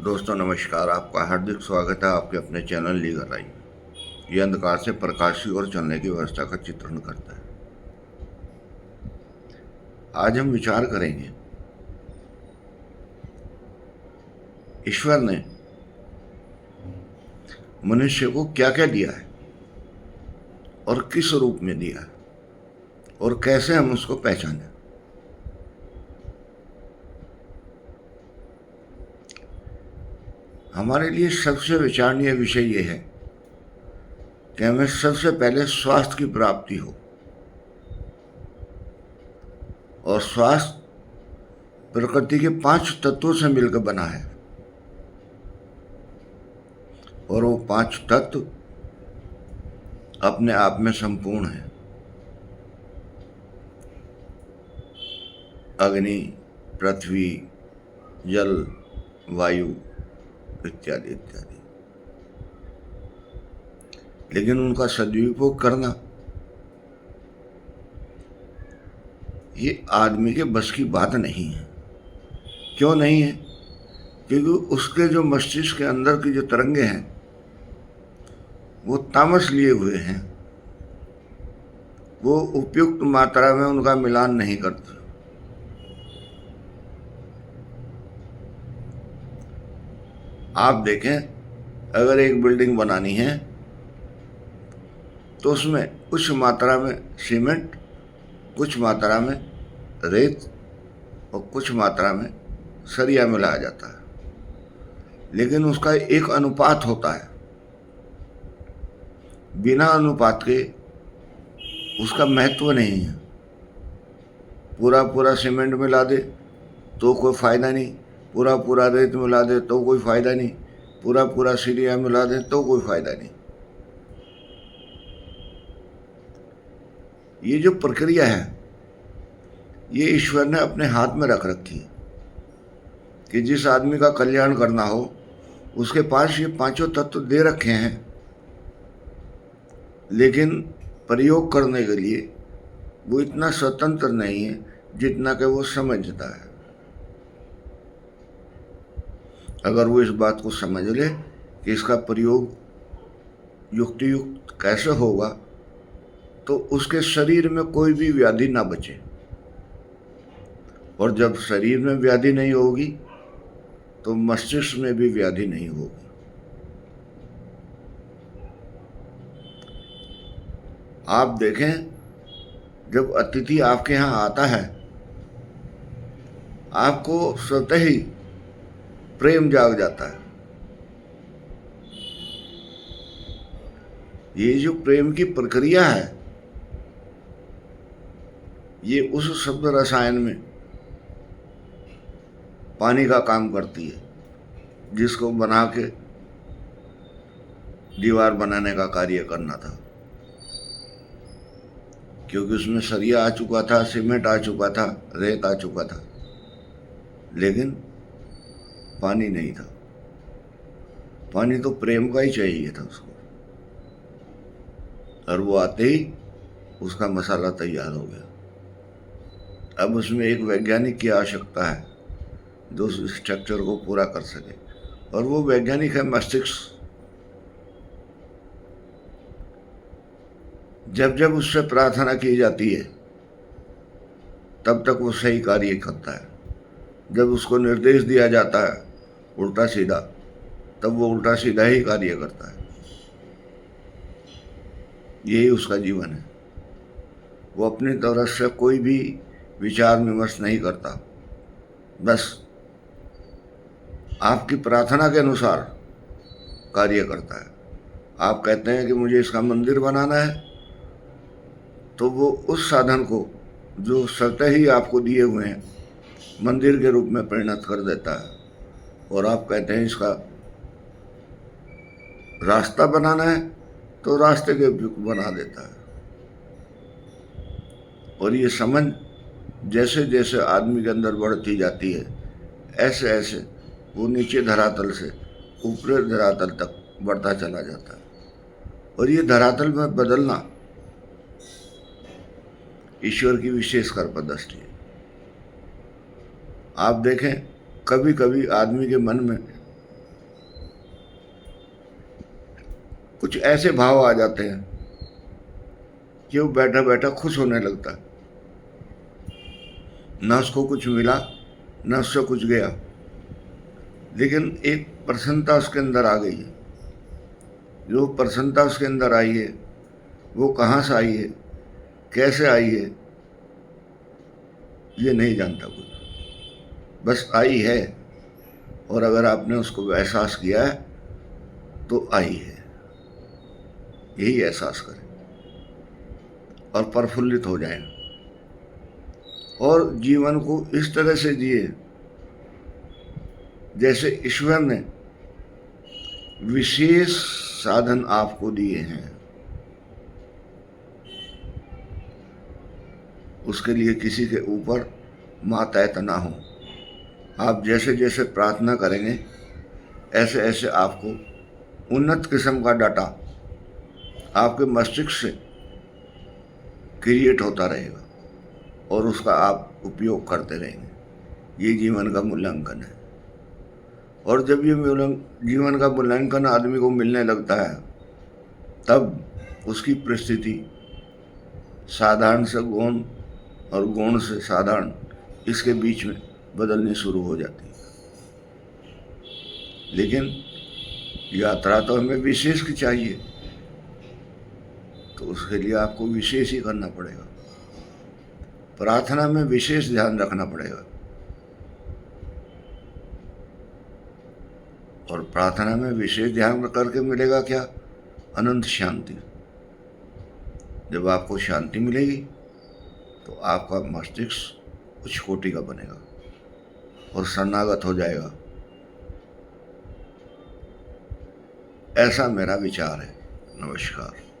दोस्तों नमस्कार। आपका हार्दिक स्वागत है आपके अपने चैनल लीगल राय। ये अंधकार से प्रकाश की ओर चलने की व्यवस्था का चित्रण करता है। आज हम विचार करेंगे ईश्वर ने मनुष्य को क्या क्या दिया है और किस रूप में दिया है और कैसे हम उसको पहचानें। हमारे लिए सबसे विचारणीय विषय ये है कि हमें सबसे पहले स्वास्थ्य की प्राप्ति हो, और स्वास्थ्य प्रकृति के 5 तत्वों से मिलकर बना है और वो 5 तत्व अपने आप में संपूर्ण है। अग्नि, पृथ्वी, जल, वायु इत्यादि इत्यादि। लेकिन उनका सदुपयोग करना ये आदमी के बस की बात नहीं है। क्यों नहीं है? क्योंकि उसके जो मस्तिष्क के अंदर की जो तरंगे हैं वो तामस लिए हुए हैं, वो उपयुक्त मात्रा में उनका मिलान नहीं करते। आप देखें, अगर एक बिल्डिंग बनानी है तो उसमें कुछ मात्रा में सीमेंट, कुछ मात्रा में रेत और कुछ मात्रा में सरिया मिलाया जाता है, लेकिन उसका एक अनुपात होता है। बिना अनुपात के उसका महत्व नहीं है। पूरा पूरा सीमेंट मिला दे तो कोई फ़ायदा नहीं, पूरा पूरा रेत मिला दे तो कोई फ़ायदा नहीं, पूरा पूरा सरिया मिला दे तो कोई फ़ायदा नहीं। ये जो प्रक्रिया है ये ईश्वर ने अपने हाथ में रख रखी है कि जिस आदमी का कल्याण करना हो उसके पास ये 5 तत्व दे रखे हैं, लेकिन प्रयोग करने के लिए वो इतना स्वतंत्र नहीं है जितना कि वो समझता है। अगर वो इस बात को समझ ले कि इसका प्रयोग युक्तियुक्त कैसे होगा तो उसके शरीर में कोई भी व्याधि ना बचे, और जब शरीर में व्याधि नहीं होगी तो मस्तिष्क में भी व्याधि नहीं होगी। आप देखें, जब अतिथि आपके यहाँ आता है आपको स्वतः ही प्रेम जाग जाता है। ये जो प्रेम की प्रक्रिया है ये उस शब्द रसायन में पानी का काम करती है जिसको बना के दीवार बनाने का कार्य करना था, क्योंकि उसमें सरिया आ चुका था, सीमेंट आ चुका था, रेत आ चुका था, लेकिन पानी नहीं था। पानी तो प्रेम का ही चाहिए था उसको, और वो आते ही उसका मसाला तैयार हो गया। अब उसमें एक वैज्ञानिक की आवश्यकता है जो उस स्ट्रक्चर को पूरा कर सके, और वो वैज्ञानिक है मस्तिष्क। जब जब उससे प्रार्थना की जाती है तब तक वो सही कार्य करता है। जब उसको निर्देश दिया जाता है उल्टा सीधा, तब वो उल्टा सीधा ही कार्य करता है। यही उसका जीवन है। वो अपनी तरफ से कोई भी विचार विमर्श नहीं करता, बस आपकी प्रार्थना के अनुसार कार्य करता है। आप कहते हैं कि मुझे इसका मंदिर बनाना है, तो वो उस साधन को जो स्वतः ही आपको दिए हुए हैं मंदिर के रूप में परिणत कर देता है। और आप कहते हैं इसका रास्ता बनाना है तो रास्ते के उपयुक्त बना देता है। और ये समझ जैसे जैसे आदमी के अंदर बढ़ती जाती है ऐसे ऐसे वो नीचे धरातल से ऊपरी धरातल तक बढ़ता चला जाता है। और ये धरातल में बदलना ईश्वर की विशेष कर्म दृष्टि है। आप देखें, कभी कभी आदमी के मन में कुछ ऐसे भाव आ जाते हैं कि वो बैठा बैठा खुश होने लगता है। न उसको कुछ मिला, न उससे कुछ गया, लेकिन एक प्रसन्नता उसके अंदर आ गई है। जो प्रसन्नता उसके अंदर आई है वो कहाँ से आई है, कैसे आई है, ये नहीं जानता कोई, बस आई है। और अगर आपने उसको एहसास किया है तो आई है, यही एहसास करें और प्रफुल्लित हो जाए और जीवन को इस तरह से जिए जैसे ईश्वर ने विशेष साधन आपको दिए हैं। उसके लिए किसी के ऊपर मातहत ना हो। आप जैसे जैसे प्रार्थना करेंगे ऐसे ऐसे आपको उन्नत किस्म का डाटा आपके मस्तिष्क से क्रिएट होता रहेगा और उसका आप उपयोग करते रहेंगे। ये जीवन का मूल्यांकन है। और जब ये जीवन का मूल्यांकन आदमी को मिलने लगता है तब उसकी परिस्थिति साधारण से गौण और गौण से साधारण इसके बीच में बदलनी शुरू हो जाती है। लेकिन यात्रा तो हमें विशेष की चाहिए, तो उसके लिए आपको विशेष ही करना पड़ेगा। प्रार्थना में विशेष ध्यान रखना पड़ेगा और प्रार्थना में विशेष ध्यान करके मिलेगा क्या? अनंत शांति। जब आपको शांति मिलेगी तो आपका मस्तिष्क उच्च कोटि का बनेगा और शरणागत हो जाएगा। ऐसा मेरा विचार है। नमस्कार।